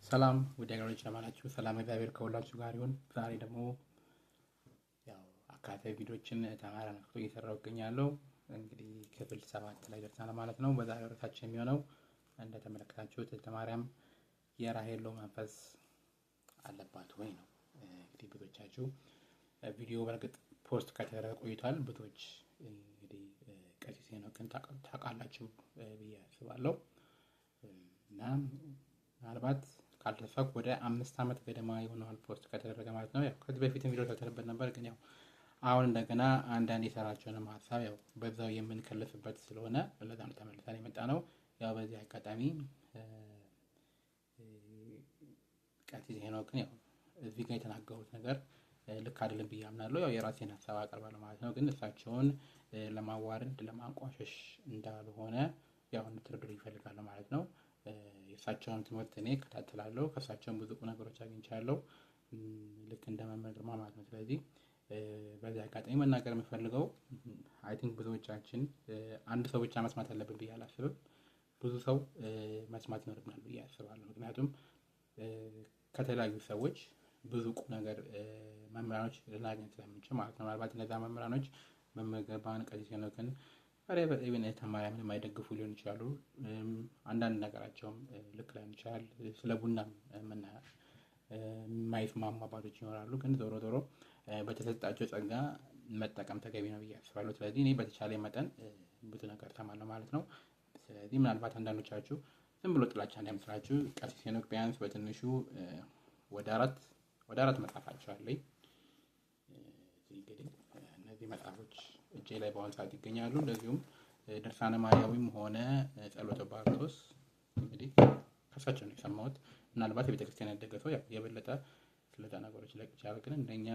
ሰላም ውድ አገሮች ለማላችሁ ሰላም እግዚአብሔር ከሁላችሁ ጋር ይሁን። ዛሬ ደግሞ ያው አካታዊ ቪዲዮችን ተማሪ ነክቶ እየሰራሁ እገኛለሁ። እንግዲህ ክፍል 7 ላይ ደርሰናል ማለት ነው። በዛሬው ርዕሳችን የሚሆነው እንደተመለከታችሁት ተማሪያም የራሄሎ መንፈስ አለባት ወይ ነው። እንግዲህ ብዙዎቻችሁ ቪዲዮ በርግጥ ፖስት ከተደረገ ቆይቷል። ብዙዎች እንግዲህ ቀሲስ ሄኖክን ታውቃላችሁ ብዬ አስባለሁ እና ምናልባት ካልተሳሳትኩ ወደ 5 ዓመት ገደማ ይሆናል ፖስት ከተደረገ ማለት ነው። ያው ከዚህ በፊትም ቪዲዮ ተሰርቶበት ነበር፣ ግን ያው አሁን እንደገና አንዳንድ የሰራቸውን ሀሳብ ያው በዛው የምንከልፍበት ስለሆነ ለዛም ተመልሰን የመጣ ነው። ያው በዚህ አጋጣሚ ቀሲስ ሄኖክን ያው እዚህ ጋር የተናገሩት ነገር ልክ አይደለም ብዬ አምናለሁ። ያው የራሴን ሀሳብ አቀርባለሁ ማለት ነው። ግን እሳቸውን ለማዋረድ ለማንቋሸሽ እንዳልሆነ ያው እንድትረዱ ይፈልጋለሁ ማለት ነው። የእሳቸውን ትምህርት እኔ እከታተላለሁ፣ ከእሳቸውም ብዙ ነገሮች አግኝቻለሁ፣ ልክ እንደ መምህር ግርማ ማለት ነው። ስለዚህ በዚህ አጋጣሚ መናገር የምፈልገው አይ ቲንክ ብዙዎቻችን አንድ ሰው ብቻ መስማት አለብን ብዬ አላስብም። ብዙ ሰው መስማት ይኖርብናል ብዬ አስባለሁ። ምክንያቱም ከተለያዩ ሰዎች ብዙ ቁም ነገር መምህራኖች ልናገኝ ስለምንችል ማለት ነው። ምናልባት እነዛ መምህራኖች በመገባን ቀሲስ ሄኖክን ኢቨን ተማሪያምን የማይደግፉ ሊሆን ይችላሉ። አንዳንድ ነገራቸውም ልክ ላይሆን ይችላል። ስለ ቡናም የማይስማሙ አባቶች ይኖራሉ። ግን ዞሮ ዞሮ በተሰጣቸው ጸጋ መጠቀም ተገቢ ነው ብዬ አስባለሁ። ስለዚህ እኔ በተቻለ መጠን ብዙ ነገር እሰማለሁ ማለት ነው። ስለዚህ ምናልባት አንዳንዶቻችሁ ዝም ብሎ ጥላቻ እንዳይመስላችሁ ቀሲስ ሄኖክ ቢያንስ በትንሹ ወደ አራት መጽሐፋቸው አለኝ። እንግዲህ እነዚህ መጽሐፎች እጄ ላይ በአሁኑ ሰዓት ይገኛሉ። እንደዚሁም ድርሳነ ማርያዊም ሆነ ጸሎተ ባርቶስ እንግዲህ ከእሳቸው ነው የሰማሁት። ምናልባት የቤተክርስቲያን ያደገ ሰው ያው የበለጠ ስለዛ ነገሮች ላይ ይችላል። ግን እንደኛ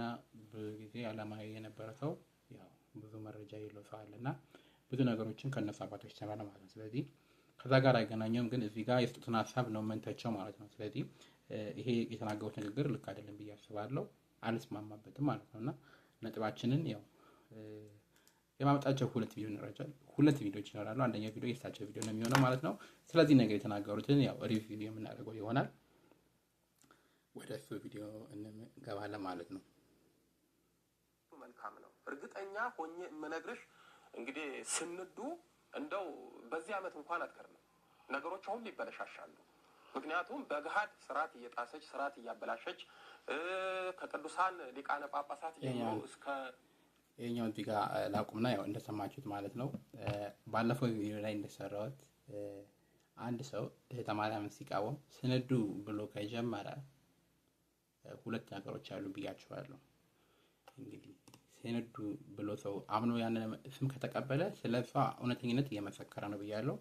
ብዙ ጊዜ ዓለማዊ የነበረ ሰው ያው ብዙ መረጃ የለው ሰው አለና ብዙ ነገሮችን ከነሱ አባቶች ተማረ ማለት ነው። ስለዚህ ከዛ ጋር አይገናኘውም። ግን እዚህ ጋር የሰጡትን ሀሳብ ነው መንተቸው ማለት ነው። ስለዚህ ይሄ የተናገሩት ንግግር ልክ አይደለም ብዬ አስባለሁ። አልስማማበትም ማለት ነውና ነጥባችንን ያው የማመጣቸው ሁለት ቪዲዮዎች ይኖራሉ። አንደኛው ቪዲዮ የእሳቸው ቪዲዮ ነው የሚሆነው ማለት ነው። ስለዚህ ነገር የተናገሩትን ያው ሪቪው የምናደርገው ይሆናል። ወደ እሱ ቪዲዮ እንገባለን ማለት ነው። መልካም ነው። እርግጠኛ ሆኜ የምነግርሽ እንግዲህ ስንዱ እንደው በዚህ ዓመት እንኳን አትከርም ነገሮች አሁን ይበለሻሻሉ። ምክንያቱም በገሃድ ስርዓት እየጣሰች ስርዓት እያበላሸች ከቅዱሳን ሊቃነ ጳጳሳት ጀምሮ እስከ ይሄኛው እዚህ ጋር ላቁምና ያው እንደሰማችሁት ማለት ነው። ባለፈው ቪዲዮ ላይ እንደሰራሁት አንድ ሰው እህተ ማርያምን ሲቃወም ስንዱ ብሎ ከጀመረ ሁለት ነገሮች አሉ ብያችኋለሁ። እንግዲህ ስንዱ ብሎ ሰው አምኖ ያንን ስም ከተቀበለ ስለሷ እውነተኝነት እየመሰከረ ነው ብያለሁ።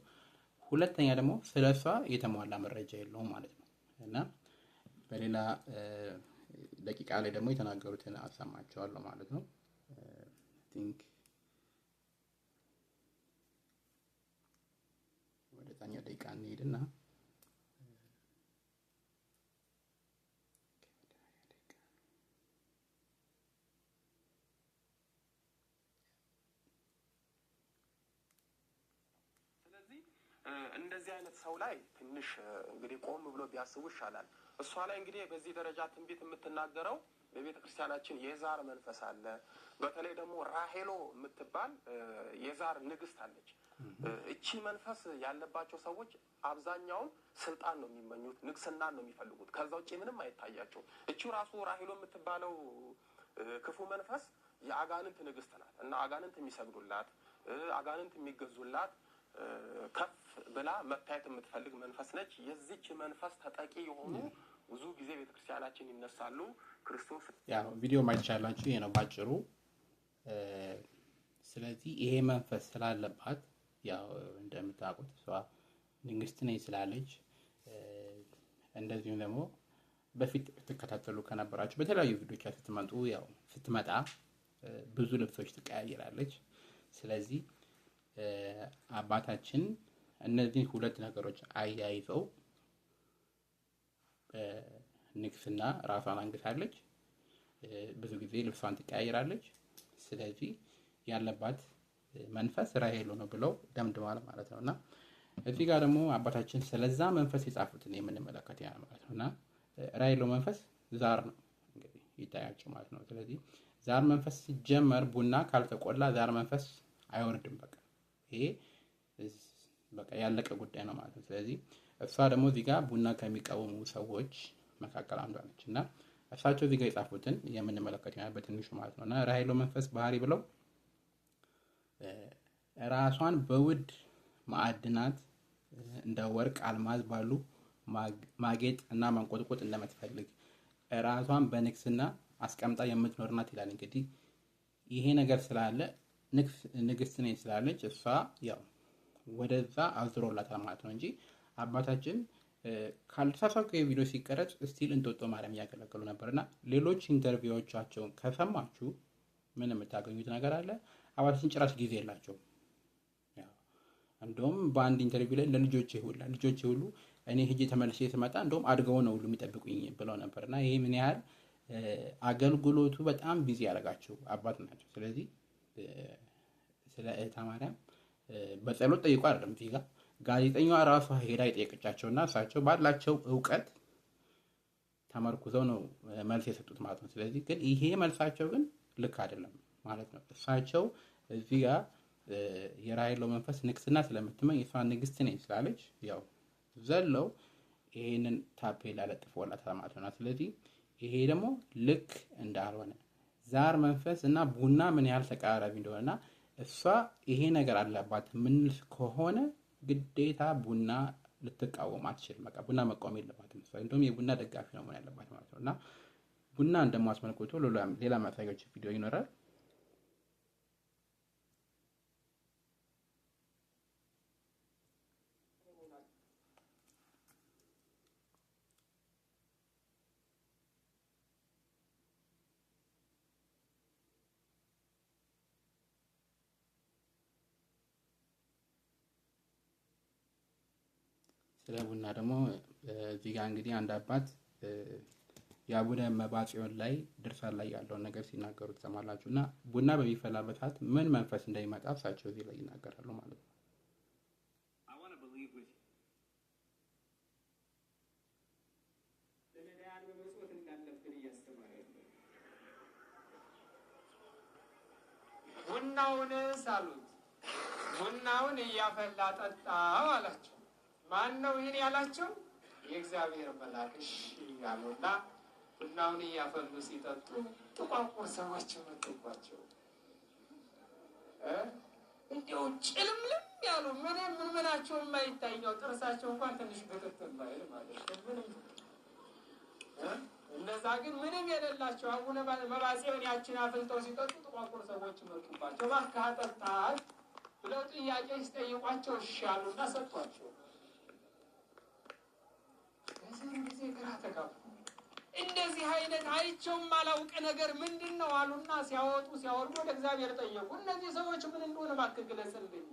ሁለተኛ ደግሞ ስለሷ የተሟላ መረጃ የለውም ማለት ነው። እና በሌላ ደቂቃ ላይ ደግሞ የተናገሩትን አሰማቸዋለሁ ማለት ነው። ቲንክ ወደ ታኛው ደቂቃ እንሄድና ስለዚህ እንደዚህ አይነት ሰው ላይ ትንሽ እንግዲህ ቆም ብሎ ቢያስቡ ይሻላል። እሷ ላይ እንግዲህ በዚህ ደረጃ ትንቢት የምትናገረው በቤተ ክርስቲያናችን የዛር መንፈስ አለ። በተለይ ደግሞ ራሄሎ የምትባል የዛር ንግስት አለች። እቺ መንፈስ ያለባቸው ሰዎች አብዛኛውን ስልጣን ነው የሚመኙት፣ ንግስናን ነው የሚፈልጉት። ከዛ ውጪ ምንም አይታያቸው። እቺ ራሱ ራሄሎ የምትባለው ክፉ መንፈስ የአጋንንት ንግስት ናት እና አጋንንት የሚሰግዱላት፣ አጋንንት የሚገዙላት፣ ከፍ ብላ መታየት የምትፈልግ መንፈስ ነች። የዚች መንፈስ ተጠቂ የሆኑ ብዙ ጊዜ ቤተክርስቲያናችን ይነሳሉ። ክርስቶስ ያው ቪዲዮ ማየት ይችላልላችሁ። ይሄ ነው ባጭሩ። ስለዚህ ይሄ መንፈስ ስላለባት ያው እንደምታውቁት እሷ ንግስት ነኝ ስላለች እንደዚሁም ደግሞ በፊት ትከታተሉ ከነበራችሁ በተለያዩ ቪዲዮዎች ስትመጣ ብዙ ልብሶች ትቀያየራለች። ስለዚህ አባታችን እነዚህ ሁለት ነገሮች አያይዘው ንግስና ራሷን አንግሳለች፣ ብዙ ጊዜ ልብሷን ትቀያየራለች። ስለዚህ ያለባት መንፈስ ራሄሎ ነው ብለው ደምድማል ማለት ነውና እዚህ ጋር ደግሞ አባታችን ስለዛ መንፈስ የጻፉትን የምንመለከት ያ ማለት ነው። እና ራዕይ ያለው መንፈስ ዛር ነው እንግዲህ ይታያቸው ማለት ነው። ስለዚህ ዛር መንፈስ ሲጀመር ቡና ካልተቆላ ዛር መንፈስ አይወርድም። በቃ ይሄ በቃ ያለቀ ጉዳይ ነው ማለት ነው። ስለዚህ እሷ ደግሞ እዚህ ጋር ቡና ከሚቃወሙ ሰዎች መካከል አንዷ ነች እና እሳቸው እዚህ ጋር የጻፉትን የምንመለከት ይሆናል በትንሹ ማለት ነው። እና ራዕይ ያለው መንፈስ ባህሪ ብለው ራሷን በውድ ማዕድናት እንደ ወርቅ፣ አልማዝ ባሉ ማጌጥ እና ማንቆጥቆጥ እንደምትፈልግ ራሷን በንግስና አስቀምጣ የምትኖር ናት ይላል። እንግዲህ ይሄ ነገር ስላለ ንግስት ነኝ ስላለች እሷ ያው ወደዛ አዝሮላታል ማለት ነው እንጂ አባታችን ካልተሳሳትኩ የቪዲዮ ሲቀረጽ ስቲል እንጦጦ ማርያም እያገለገሉ ነበርና ሌሎች ኢንተርቪዎቻቸውን ከሰማችሁ ምን የምታገኙት ነገር አለ። አባታችን ጭራሽ ጊዜ የላቸውም። እንደውም በአንድ ኢንተርቪው ላይ ለልጆቼ ሁሉ እኔ ሄጄ ተመልሼ ስመጣ እንደውም አድገው ነው ሁሉ የሚጠብቁኝ ብለው ነበርና ይሄ ምን ያህል አገልግሎቱ በጣም ቢዚ ያደረጋቸው አባት ናቸው። ስለዚህ ስለ እህተ ማርያም በጸሎት ጠይቁ አይደለም እዚህ ጋር ጋዜጠኛዋ ራሷ ሄዳ የጠየቀቻቸውና እሳቸው ባላቸው እውቀት ተመርኩዘው ነው መልስ የሰጡት ማለት ነው። ስለዚህ ግን ይሄ መልሳቸው ግን ልክ አይደለም ማለት ነው። እሳቸው እዚህ ጋር የራዕይ ያለው መንፈስ ንግስና ስለምትመኝ እሷ ንግስት ነኝ ስላለች ያው ዘለው ይሄንን ታፔላ ለጥፎላታል ማለት ነው። ስለዚህ ይሄ ደግሞ ልክ እንዳልሆነ ዛር መንፈስ እና ቡና ምን ያህል ተቃራቢ እንደሆነና እሷ ይሄ ነገር አለባት ምን ከሆነ ግዴታ ቡና ልትቃወም አትችልም። በቃ ቡና መቃወም የለባትም። እሷ እንደውም የቡና ደጋፊ ነው መሆን ያለባት ማለት ነው። እና ቡና እንደማስመልክቶ ሌላ ማሳያዎች ቪዲዮ ይኖራል። ስለ ቡና ደግሞ እዚህ ጋር እንግዲህ አንድ አባት የአቡነ መባጽዮን ላይ ድርሳን ላይ ያለውን ነገር ሲናገሩ ትሰማላችሁ። እና ቡና በሚፈላበት ሰዓት ምን መንፈስ እንደሚመጣ እሳቸው እዚህ ላይ ይናገራሉ ማለት ነው። ቡናውን ሳሉት ቡናውን እያፈላ ጠጣ አላቸው። ማን ነው ይህን ያላቸው? የእግዚአብሔር መልአክ ያሉና ቡናውን እያፈሉ ሲጠጡ ጥቋቁር ሰዎች መጡባቸው። እንዲያው ጭልምልም ያሉ ምናቸው የማይታየው ጥርሳቸው እንኳን ትንሽ ግጥጥል ባይል ማለት ነው። ምንም እነዛ ግን ምንም የሌላቸው አቡነ መባጽዮን ያችን አፍልተው ሲጠጡ ጥቋቁር ሰዎች መጡባቸው። እባክህ አጠጣት ብለው ጥያቄ ሲጠይቋቸው እሺ አሉና ሰጧቸው። በዚህ ጊዜ ግራ ተጋቡ። እንደዚህ አይነት አይቸውም አላውቅ ነገር ምንድን ነው አሉና ሲያወጡ ሲያወርዱ ወደ እግዚአብሔር ጠየቁ። እነዚህ ሰዎች ምን እንደሆነ እባክህ ግለጽልኝ፣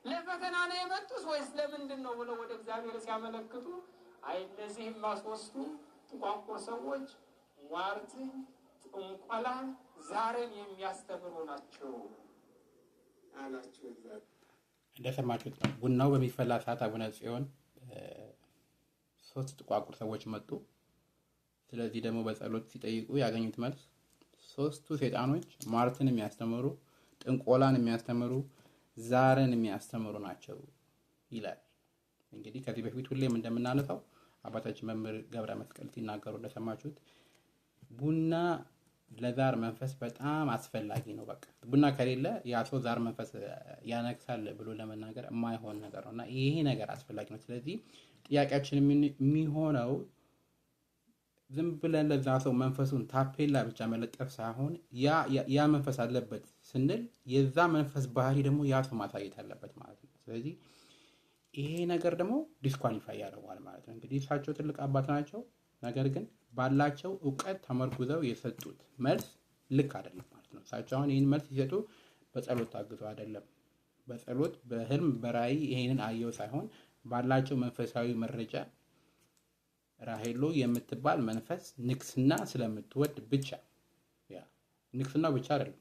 ለፈተና ነው የመጡት ወይስ ለምንድን ነው ብለው ወደ እግዚአብሔር ሲያመለክቱ አይ እነዚህማ ሦስቱ ጥቋቁር ሰዎች ሟርትን፣ ጥንቆላን፣ ዛርን የሚያስተምሩ ናቸው አላቸው። እንደሰማችሁት ነው። ቡናው በሚፈላ ሰዓት አቡነ ጽዮን 3 ጥቋቁር ሰዎች መጡ። ስለዚህ ደግሞ በጸሎት ሲጠይቁ ያገኙት መልስ 3ቱ ሰይጣኖች ሟርትን የሚያስተምሩ፣ ጥንቆላን የሚያስተምሩ፣ ዛርን የሚያስተምሩ ናቸው ይላል። እንግዲህ ከዚህ በፊት ሁሌም እንደምናነሳው አባታችን መምህር ገብረ መስቀል ሲናገሩ እንደሰማችሁት ቡና ለዛር መንፈስ በጣም አስፈላጊ ነው። በቃ ቡና ከሌለ ያ ሰው ዛር መንፈስ ያነግሳል ብሎ ለመናገር የማይሆን ነገር ነው እና ይሄ ነገር አስፈላጊ ነው። ስለዚህ ጥያቄያችን የሚሆነው ዝም ብለን ለዛ ሰው መንፈሱን ታፔላ ብቻ መለጠፍ ሳይሆን ያ መንፈስ አለበት ስንል የዛ መንፈስ ባህሪ ደግሞ ያ ሰው ማሳየት አለበት ማለት ነው። ስለዚህ ይሄ ነገር ደግሞ ዲስኳሊፋይ ያደርገዋል ማለት ነው። እንግዲህ እሳቸው ትልቅ አባት ናቸው። ነገር ግን ባላቸው እውቀት ተመርኩዘው የሰጡት መልስ ልክ አይደለም ማለት ነው። እሳቸው አሁን ይህን መልስ ሲሰጡ በጸሎት ታግዘው አይደለም፣ በጸሎት በህልም በራእይ ይሄንን አየው ሳይሆን ባላቸው መንፈሳዊ መረጃ ራሄሎ የምትባል መንፈስ ንግስና ስለምትወድ ብቻ ንግስናው ብቻ አይደለም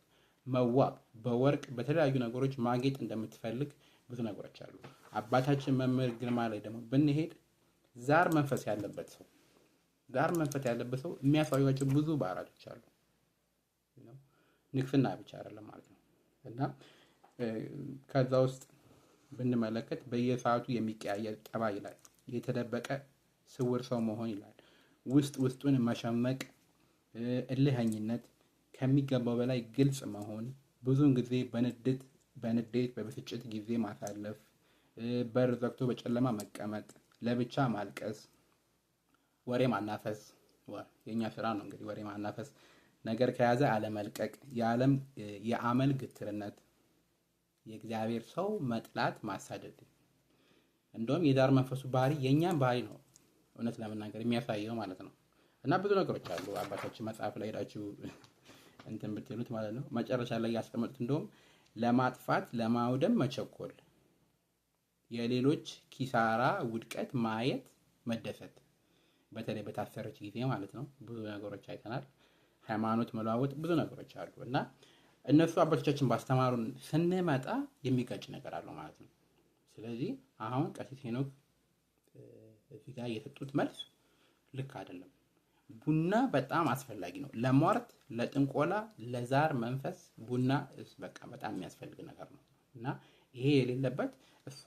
መዋብ በወርቅ በተለያዩ ነገሮች ማጌጥ እንደምትፈልግ ብዙ ነገሮች አሉ። አባታችን መምህር ግርማ ላይ ደግሞ ብንሄድ ዛር መንፈስ ያለበት ሰው የሚያሳዩቸው ብዙ ባህሪያቶች አሉ። ንግስና ብቻ አይደለም ማለት ነው። እና ከዛ ውስጥ ብንመለከት በየሰዓቱ የሚቀያየር ጠባይ ይላል፣ የተደበቀ ስውር ሰው መሆን ይላል፣ ውስጡን መሸመቅ፣ እልህኝነት፣ ከሚገባው በላይ ግልጽ መሆን፣ ብዙውን ጊዜ በንዴት በብስጭት ጊዜ ማሳለፍ፣ በር ዘግቶ በጨለማ መቀመጥ፣ ለብቻ ማልቀስ፣ ወሬ ማናፈስ፣ የኛ ስራ ነው እንግዲህ ወሬ ማናፈስ፣ ነገር ከያዘ አለመልቀቅ፣ የአመል ግትርነት፣ የእግዚአብሔር ሰው መጥላት፣ ማሳደድ። እንደውም የዛር መንፈሱ ባህሪ የኛም ባህሪ ነው እውነት ለመናገር የሚያሳየው ማለት ነው። እና ብዙ ነገሮች አሉ አባታችን መጽሐፍ ላይ ሄዳችሁ እንትን ብትሉት ማለት ነው። መጨረሻ ላይ ያስቀመጡት እንደውም ለማጥፋት ለማውደም መቸኮል፣ የሌሎች ኪሳራ ውድቀት ማየት መደሰት፣ በተለይ በታሰረች ጊዜ ማለት ነው። ብዙ ነገሮች አይተናል። ሃይማኖት መለዋወጥ፣ ብዙ ነገሮች አሉ እና እነሱ አባቶቻችን ባስተማሩን ስንመጣ የሚጋጭ ነገር አለው ማለት ነው። ስለዚህ አሁን ቀሲስ ሄኖክ እዚህ ጋር የሰጡት መልስ ልክ አይደለም። ቡና በጣም አስፈላጊ ነው ለሟርት፣ ለጥንቆላ፣ ለዛር መንፈስ ቡና በቃ በጣም የሚያስፈልግ ነገር ነው እና ይሄ የሌለበት እሷ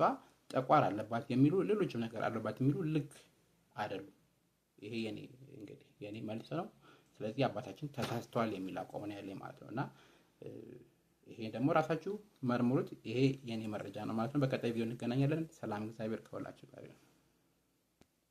ጠቋር አለባት የሚሉ ሌሎችም ነገር አለባት የሚሉ ልክ አይደሉም። ይሄ የኔ መልስ ነው። ስለዚህ አባታችን ተሳስተዋል የሚል አቋም ነው ያለኝ ማለት ነው እና ይሄ ደግሞ ራሳችሁ መርምሩት። ይሄ የኔ መረጃ ነው ማለት ነው። በቀጣይ ቪዲዮ እንገናኛለን። ሰላም፣ እግዚአብሔር ከሁላችሁ ጋር ይሁን።